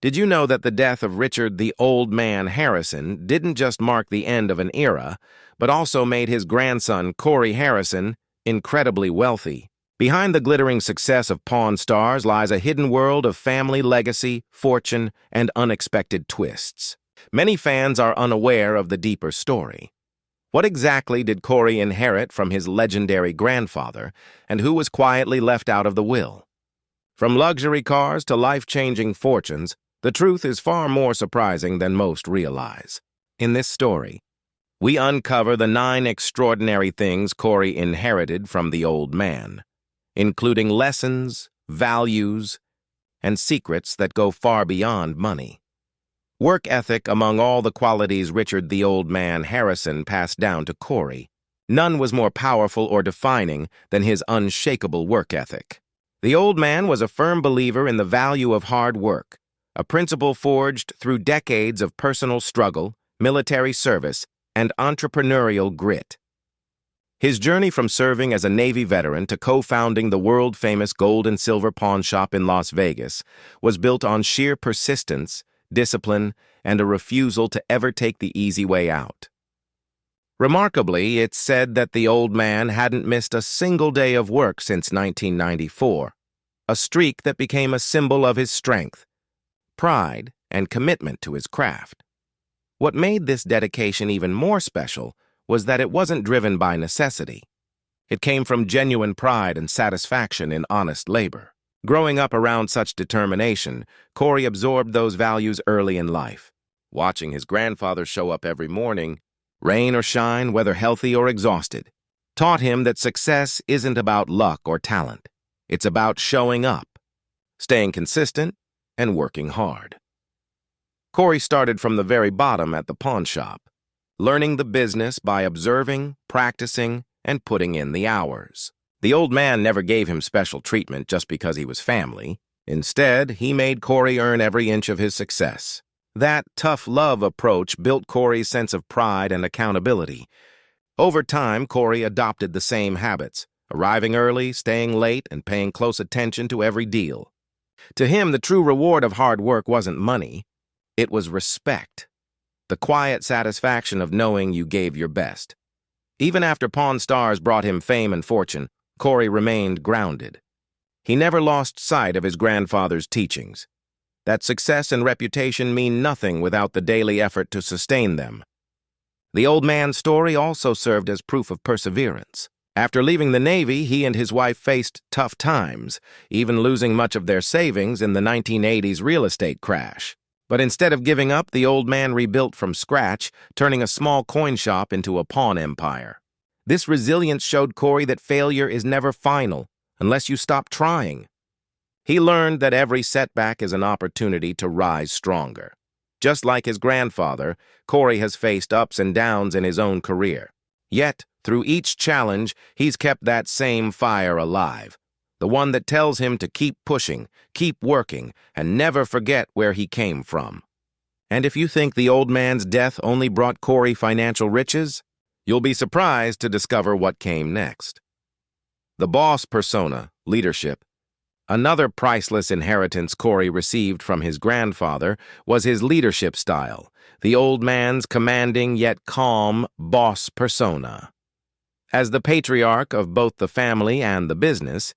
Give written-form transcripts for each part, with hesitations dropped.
Did you know that the death of Richard the Old Man Harrison didn't just mark the end of an era, but also made his grandson, Corey Harrison, incredibly wealthy? Behind the glittering success of Pawn Stars lies a hidden world of family legacy, fortune, and unexpected twists. Many fans are unaware of the deeper story. What exactly did Corey inherit from his legendary grandfather, and who was quietly left out of the will? From luxury cars to life-changing fortunes, the truth is far more surprising than most realize. In this story, we uncover the 9 extraordinary things Corey inherited from the old man, including lessons, values, and secrets that go far beyond money. Work ethic among all the qualities Richard the Old Man Harrison passed down to Corey. None was more powerful or defining than his unshakable work ethic. The old man was a firm believer in the value of hard work, a principle forged through decades of personal struggle, military service, and entrepreneurial grit. His journey from serving as a Navy veteran to co-founding the world-famous gold and silver pawn shop in Las Vegas was built on sheer persistence, discipline, and a refusal to ever take the easy way out. Remarkably, it's said that the old man hadn't missed a single day of work since 1994, a streak that became a symbol of his strength, pride, and commitment to his craft. What made this dedication even more special was that it wasn't driven by necessity. It came from genuine pride and satisfaction in honest labor. Growing up around such determination, Corey absorbed those values early in life. Watching his grandfather show up every morning, rain or shine, whether healthy or exhausted, taught him that success isn't about luck or talent. It's about showing up, staying consistent, and working hard. Corey started from the very bottom at the pawn shop, learning the business by observing, practicing, and putting in the hours. The old man never gave him special treatment just because he was family. Instead, he made Corey earn every inch of his success. That tough love approach built Corey's sense of pride and accountability. Over time, Corey adopted the same habits, arriving early, staying late, and paying close attention to every deal. To him, the true reward of hard work wasn't money. It was respect, the quiet satisfaction of knowing you gave your best. Even after Pawn Stars brought him fame and fortune, Corey remained grounded. He never lost sight of his grandfather's teachings, that success and reputation mean nothing without the daily effort to sustain them. The old man's story also served as proof of perseverance. After leaving the Navy, he and his wife faced tough times, even losing much of their savings in the 1980s real estate crash. But instead of giving up, the old man rebuilt from scratch, turning a small coin shop into a pawn empire. This resilience showed Corey that failure is never final unless you stop trying. He learned that every setback is an opportunity to rise stronger. Just like his grandfather, Corey has faced ups and downs in his own career. Yet, through each challenge, he's kept that same fire alive, the one that tells him to keep pushing, keep working, and never forget where he came from. And if you think the old man's death only brought Corey financial riches, you'll be surprised to discover what came next. The boss persona, leadership. Another priceless inheritance Corey received from his grandfather was his leadership style, the old man's commanding yet calm boss persona. As the patriarch of both the family and the business,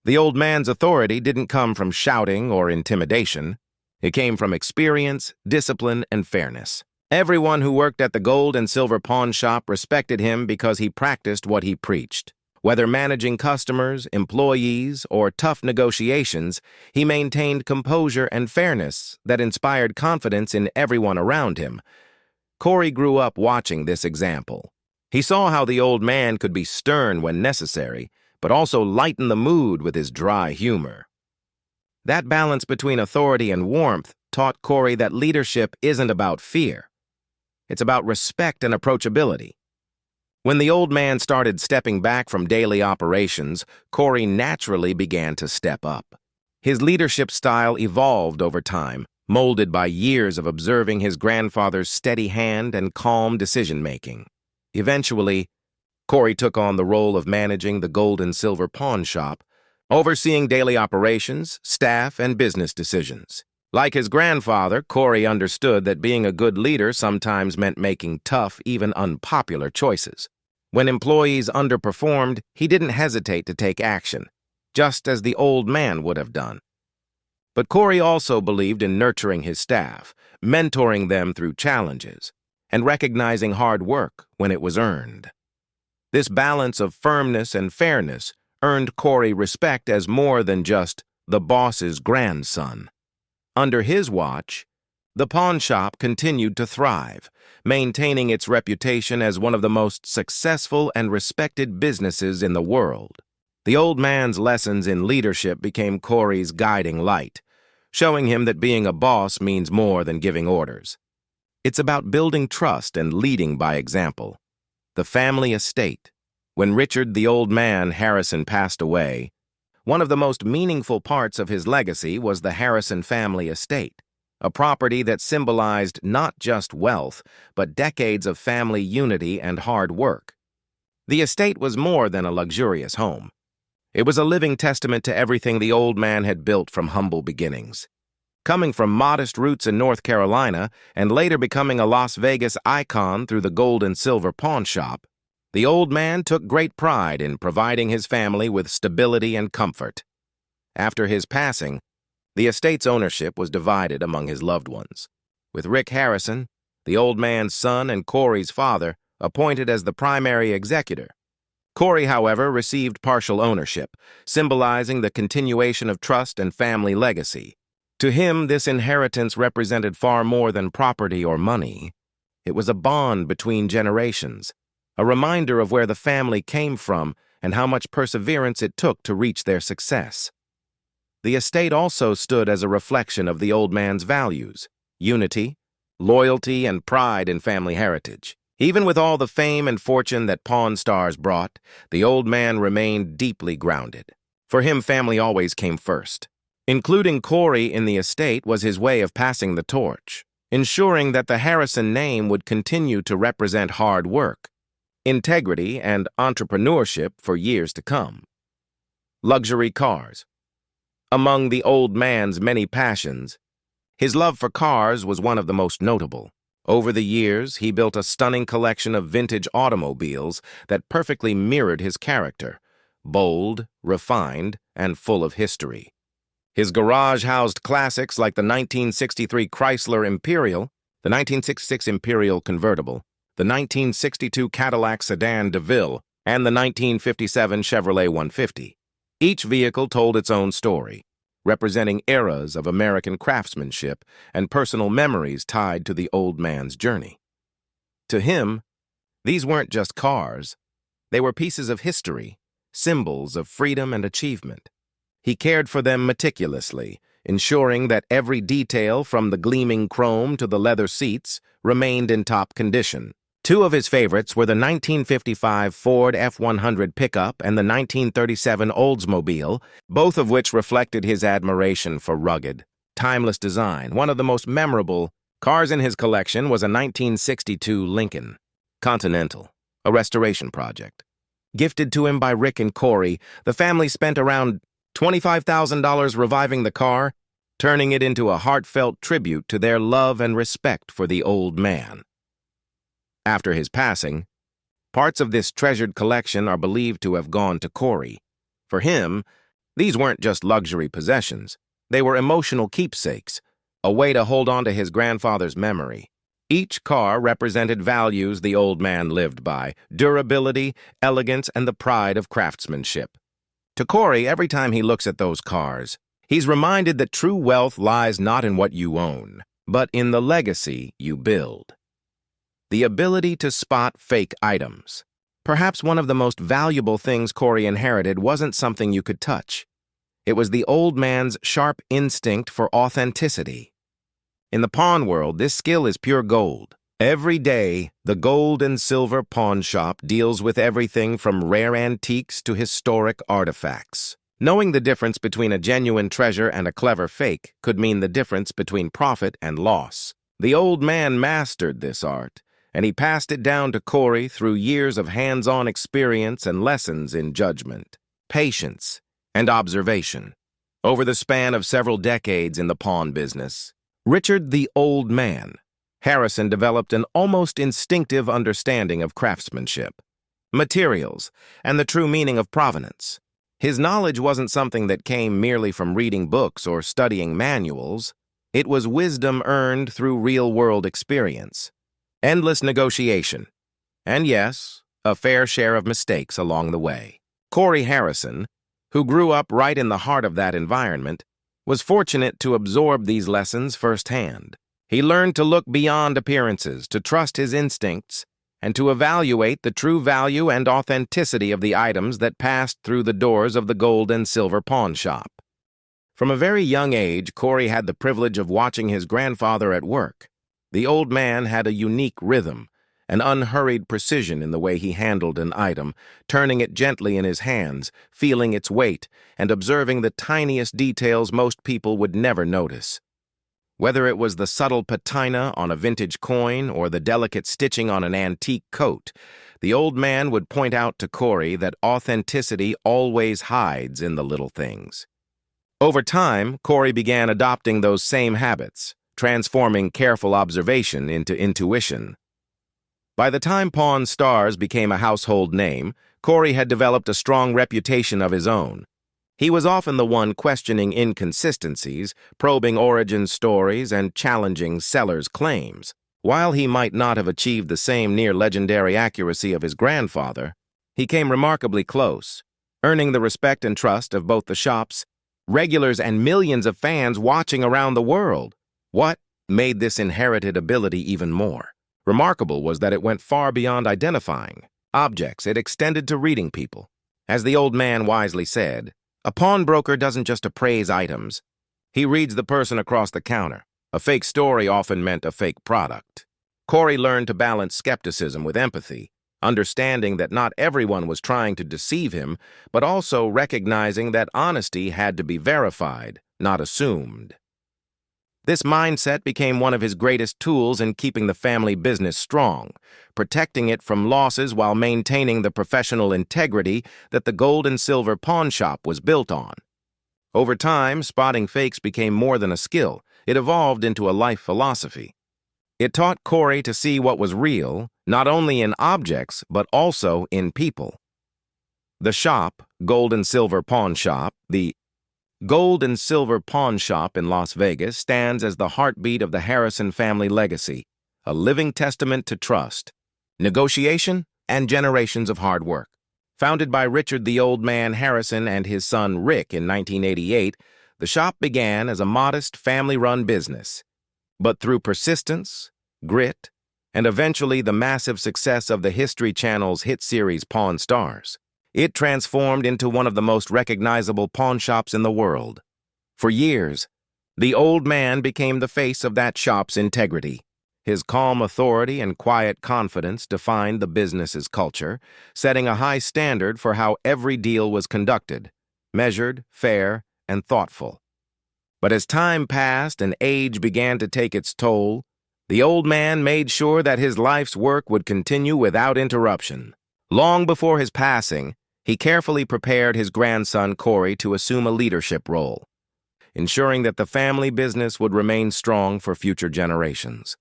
the old man's authority didn't come from shouting or intimidation. It came from experience, discipline, and fairness. Everyone who worked at the gold and silver pawn shop respected him because he practiced what he preached. Whether managing customers, employees, or tough negotiations, he maintained composure and fairness that inspired confidence in everyone around him. Corey grew up watching this example. He saw how the old man could be stern when necessary, but also lighten the mood with his dry humor. That balance between authority and warmth taught Corey that leadership isn't about fear. It's about respect and approachability. When the old man started stepping back from daily operations, Corey naturally began to step up. His leadership style evolved over time, molded by years of observing his grandfather's steady hand and calm decision-making. Eventually, Corey took on the role of managing the gold and silver pawn shop, overseeing daily operations, staff, and business decisions. Like his grandfather, Corey understood that being a good leader sometimes meant making tough, even unpopular choices. When employees underperformed, he didn't hesitate to take action, just as the old man would have done. But Corey also believed in nurturing his staff, mentoring them through challenges, and recognizing hard work when it was earned. This balance of firmness and fairness earned Corey respect as more than just the boss's grandson. Under his watch, the pawn shop continued to thrive, maintaining its reputation as one of the most successful and respected businesses in the world. The old man's lessons in leadership became Corey's guiding light, showing him that being a boss means more than giving orders. It's about building trust and leading by example. The family estate. When Richard the old man Harrison passed away, one of the most meaningful parts of his legacy was the Harrison family estate, a property that symbolized not just wealth, but decades of family unity and hard work. The estate was more than a luxurious home. It was a living testament to everything the old man had built from humble beginnings. Coming from modest roots in North Carolina and later becoming a Las Vegas icon through the gold and silver pawn shop, the old man took great pride in providing his family with stability and comfort. After his passing, the estate's ownership was divided among his loved ones, with Rick Harrison, the old man's son and Corey's father, appointed as the primary executor. Corey, however, received partial ownership, symbolizing the continuation of trust and family legacy. To him, this inheritance represented far more than property or money. It was a bond between generations, a reminder of where the family came from and how much perseverance it took to reach their success. The estate also stood as a reflection of the old man's values: unity, loyalty, and pride in family heritage. Even with all the fame and fortune that Pawn Stars brought, the old man remained deeply grounded. For him, family always came first. Including Corey in the estate was his way of passing the torch, ensuring that the Harrison name would continue to represent hard work, integrity, and entrepreneurship for years to come. Luxury cars. Among the old man's many passions, his love for cars was one of the most notable. Over the years, he built a stunning collection of vintage automobiles that perfectly mirrored his character: bold, refined, and full of history. His garage housed classics like the 1963 Chrysler Imperial, the 1966 Imperial Convertible, the 1962 Cadillac Sedan DeVille, and the 1957 Chevrolet 150. Each vehicle told its own story, representing eras of American craftsmanship and personal memories tied to the old man's journey. To him, these weren't just cars. They were pieces of history, symbols of freedom and achievement. He cared for them meticulously, ensuring that every detail, from the gleaming chrome to the leather seats, remained in top condition. Two of his favorites were the 1955 Ford F-100 pickup and the 1937 Oldsmobile, both of which reflected his admiration for rugged, timeless design. One of the most memorable cars in his collection was a 1962 Lincoln Continental, a restoration project. Gifted to him by Rick and Corey, the family spent around $25,000 reviving the car, turning it into a heartfelt tribute to their love and respect for the old man. After his passing, parts of this treasured collection are believed to have gone to Corey. For him, these weren't just luxury possessions. They were emotional keepsakes, a way to hold on to his grandfather's memory. Each car represented values the old man lived by: durability, elegance, and the pride of craftsmanship. To Corey, every time he looks at those cars, he's reminded that true wealth lies not in what you own, but in the legacy you build. The ability to spot fake items. Perhaps one of the most valuable things Corey inherited wasn't something you could touch. It was the old man's sharp instinct for authenticity. In the pawn world, this skill is pure gold. Every day, the gold and silver pawn shop deals with everything from rare antiques to historic artifacts. Knowing the difference between a genuine treasure and a clever fake could mean the difference between profit and loss. The old man mastered this art, and he passed it down to Corey through years of hands-on experience and lessons in judgment, patience, and observation. Over the span of several decades in the pawn business, Richard the Old Man, Harrison developed an almost instinctive understanding of craftsmanship, materials, and the true meaning of provenance. His knowledge wasn't something that came merely from reading books or studying manuals. It was wisdom earned through real-world experience, endless negotiation, and yes, a fair share of mistakes along the way. Corey Harrison, who grew up right in the heart of that environment, was fortunate to absorb these lessons firsthand. He learned to look beyond appearances, to trust his instincts, and to evaluate the true value and authenticity of the items that passed through the doors of the gold and silver pawn shop. From a very young age, Corey had the privilege of watching his grandfather at work. The old man had a unique rhythm, an unhurried precision in the way he handled an item, turning it gently in his hands, feeling its weight, and observing the tiniest details most people would never notice. Whether it was the subtle patina on a vintage coin or the delicate stitching on an antique coat, the old man would point out to Corey that authenticity always hides in the little things. Over time, Corey began adopting those same habits, transforming careful observation into intuition. By the time Pawn Stars became a household name, Corey had developed a strong reputation of his own. He was often the one questioning inconsistencies, probing origin stories, and challenging sellers' claims. While he might not have achieved the same near-legendary accuracy of his grandfather, he came remarkably close, earning the respect and trust of both the shops, regulars, and millions of fans watching around the world. What made this inherited ability even more remarkable was that it went far beyond identifying objects. It extended to reading people. As the old man wisely said, a pawnbroker doesn't just appraise items. He reads the person across the counter. A fake story often meant a fake product. Corey learned to balance skepticism with empathy, understanding that not everyone was trying to deceive him, but also recognizing that honesty had to be verified, not assumed. This mindset became one of his greatest tools in keeping the family business strong, protecting it from losses while maintaining the professional integrity that the gold and silver pawn shop was built on. Over time, spotting fakes became more than a skill. It evolved into a life philosophy. It taught Corey to see what was real, not only in objects, but also in people. The shop, Gold and Silver Pawn Shop, the Gold and Silver Pawn Shop in Las Vegas stands as the heartbeat of the Harrison family legacy, a living testament to trust, negotiation, and generations of hard work. Founded by Richard the Old Man Harrison and his son Rick in 1988, the shop began as a modest family-run business. But through persistence, grit, and eventually the massive success of the History Channel's hit series Pawn Stars, it transformed into one of the most recognizable pawn shops in the world. For years, the old man became the face of that shop's integrity. His calm authority and quiet confidence defined the business's culture, setting a high standard for how every deal was conducted, measured, fair, and thoughtful. But as time passed and age began to take its toll, the old man made sure that his life's work would continue without interruption. Long before his passing, he carefully prepared his grandson Corey to assume a leadership role, ensuring that the family business would remain strong for future generations.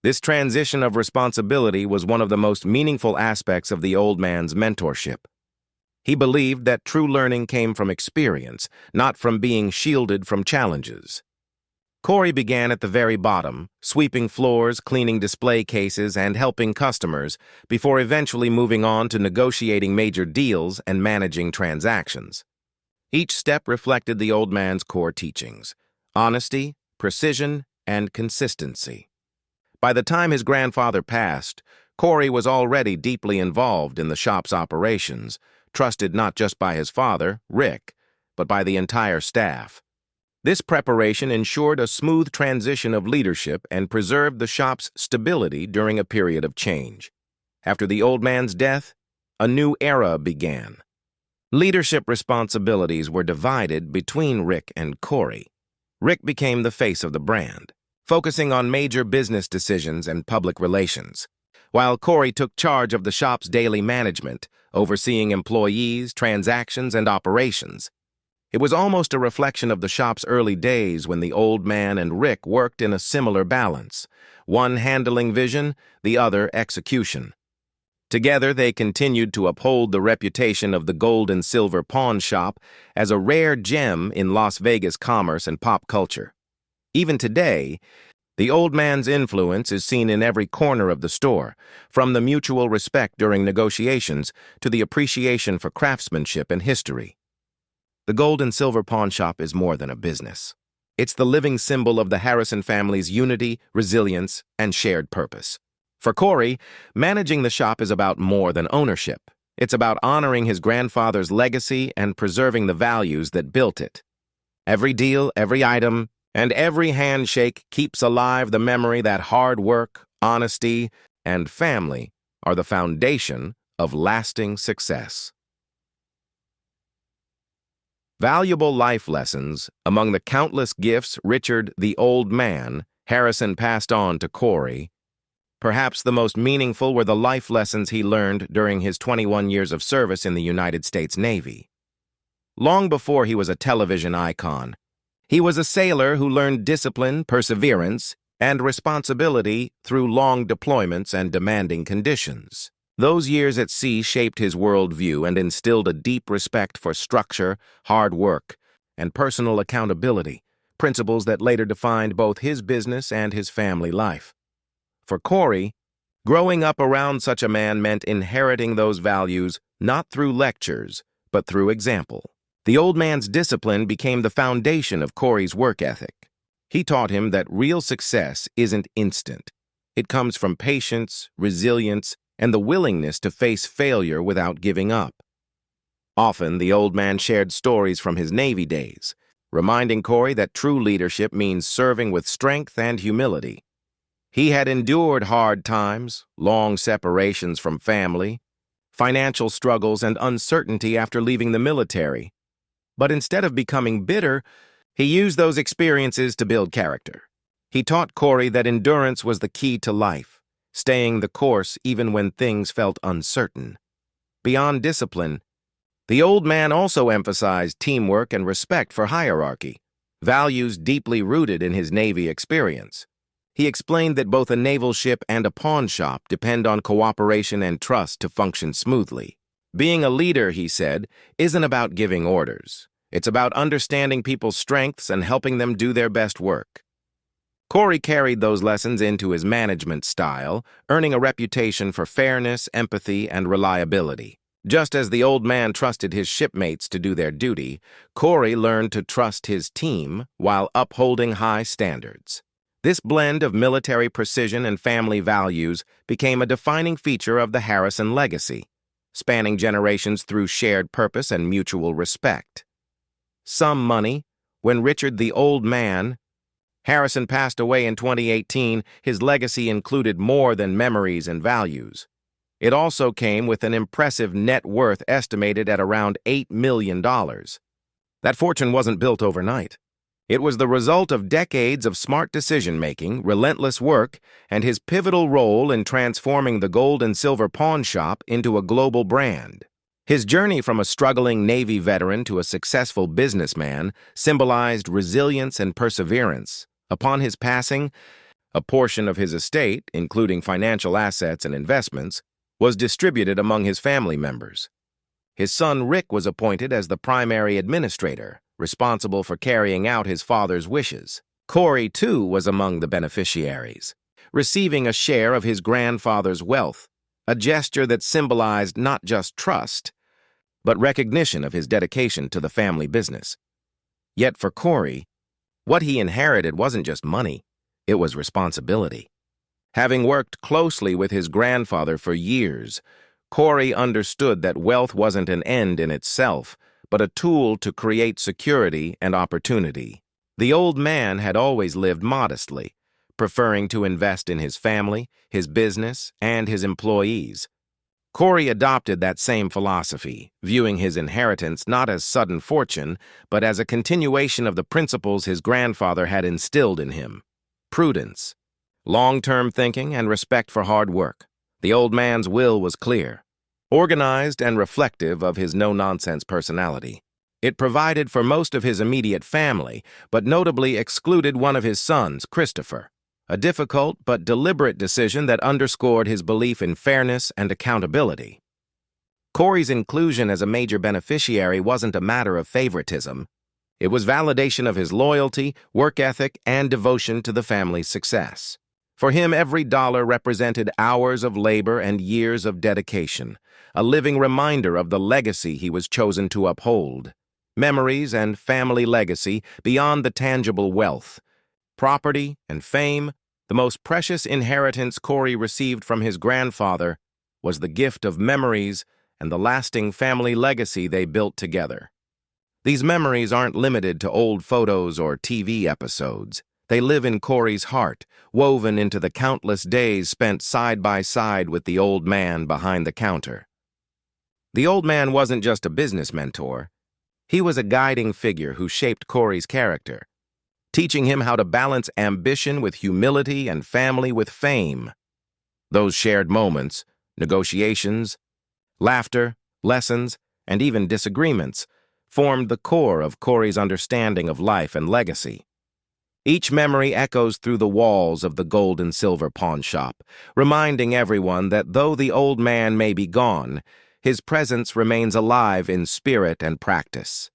This transition of responsibility was one of the most meaningful aspects of the old man's mentorship. He believed that true learning came from experience, not from being shielded from challenges. Corey began at the very bottom, sweeping floors, cleaning display cases, and helping customers, before eventually moving on to negotiating major deals and managing transactions. Each step reflected the old man's core teachings: honesty, precision, and consistency. By the time his grandfather passed, Corey was already deeply involved in the shop's operations, trusted not just by his father, Rick, but by the entire staff. This preparation ensured a smooth transition of leadership and preserved the shop's stability during a period of change. After the old man's death, a new era began. Leadership responsibilities were divided between Rick and Corey. Rick became the face of the brand, focusing on major business decisions and public relations, while Corey took charge of the shop's daily management, overseeing employees, transactions, and operations. It was almost a reflection of the shop's early days when the old man and Rick worked in a similar balance, one handling vision, the other execution. Together, they continued to uphold the reputation of the gold and silver pawn shop as a rare gem in Las Vegas commerce and pop culture. Even today, the old man's influence is seen in every corner of the store, from the mutual respect during negotiations to the appreciation for craftsmanship and history. The gold and silver pawn shop is more than a business. It's the living symbol of the Harrison family's unity, resilience, and shared purpose. For Corey, managing the shop is about more than ownership. It's about honoring his grandfather's legacy and preserving the values that built it. Every deal, every item, and every handshake keeps alive the memory that hard work, honesty, and family are the foundation of lasting success. Valuable life lessons among the countless gifts Richard, the old man, Harrison passed on to Corey. Perhaps the most meaningful were the life lessons he learned during his 21 years of service in the United States Navy. Long before he was a television icon, he was a sailor who learned discipline, perseverance, and responsibility through long deployments and demanding conditions. Those years at sea shaped his worldview and instilled a deep respect for structure, hard work, and personal accountability, principles that later defined both his business and his family life. For Corey, growing up around such a man meant inheriting those values not through lectures, but through example. The old man's discipline became the foundation of Corey's work ethic. He taught him that real success isn't instant. It comes from patience, resilience, and the willingness to face failure without giving up. Often, the old man shared stories from his Navy days, reminding Corey that true leadership means serving with strength and humility. He had endured hard times, long separations from family, financial struggles, and uncertainty after leaving the military. But instead of becoming bitter, he used those experiences to build character. He taught Corey that endurance was the key to life, staying the course even when things felt uncertain. Beyond discipline, the old man also emphasized teamwork and respect for hierarchy, values deeply rooted in his Navy experience. He explained that both a naval ship and a pawn shop depend on cooperation and trust to function smoothly. Being a leader, he said, isn't about giving orders. It's about understanding people's strengths and helping them do their best work. Corey carried those lessons into his management style, earning a reputation for fairness, empathy, and reliability. Just as the old man trusted his shipmates to do their duty, Corey learned to trust his team while upholding high standards. This blend of military precision and family values became a defining feature of the Harrison legacy, spanning generations through shared purpose and mutual respect. Some money. When Richard, the old man, Harrison passed away in 2018, his legacy included more than memories and values. It also came with an impressive net worth estimated at around $8 million. That fortune wasn't built overnight. It was the result of decades of smart decision-making, relentless work, and his pivotal role in transforming the gold and silver pawn shop into a global brand. His journey from a struggling Navy veteran to a successful businessman symbolized resilience and perseverance. Upon his passing, a portion of his estate, including financial assets and investments, was distributed among his family members. His son Rick was appointed as the primary administrator, responsible for carrying out his father's wishes. Corey, too, was among the beneficiaries, receiving a share of his grandfather's wealth, a gesture that symbolized not just trust, but recognition of his dedication to the family business. Yet for Corey, what he inherited wasn't just money, it was responsibility. Having worked closely with his grandfather for years, Corey understood that wealth wasn't an end in itself, but a tool to create security and opportunity. The old man had always lived modestly, preferring to invest in his family, his business, and his employees. Corey adopted that same philosophy, viewing his inheritance not as sudden fortune, but as a continuation of the principles his grandfather had instilled in him: prudence, long-term thinking, and respect for hard work. The old man's will was clear, organized and reflective of his no-nonsense personality. It provided for most of his immediate family, but notably excluded one of his sons, Christopher, a difficult but deliberate decision that underscored his belief in fairness and accountability. Corey's inclusion as a major beneficiary wasn't a matter of favoritism. It was validation of his loyalty, work ethic, and devotion to the family's success. For him, every dollar represented hours of labor and years of dedication, a living reminder of the legacy he was chosen to uphold. Memories and family legacy beyond the tangible wealth. Property and fame, the most precious inheritance Corey received from his grandfather was the gift of memories and the lasting family legacy they built together. These memories aren't limited to old photos or TV episodes. They live in Corey's heart, woven into the countless days spent side by side with the old man behind the counter. The old man wasn't just a business mentor. He was a guiding figure who shaped Corey's character, teaching him how to balance ambition with humility and family with fame. Those shared moments, negotiations, laughter, lessons, and even disagreements formed the core of Corey's understanding of life and legacy. Each memory echoes through the walls of the gold and silver pawn shop, reminding everyone that though the old man may be gone, his presence remains alive in spirit and practice.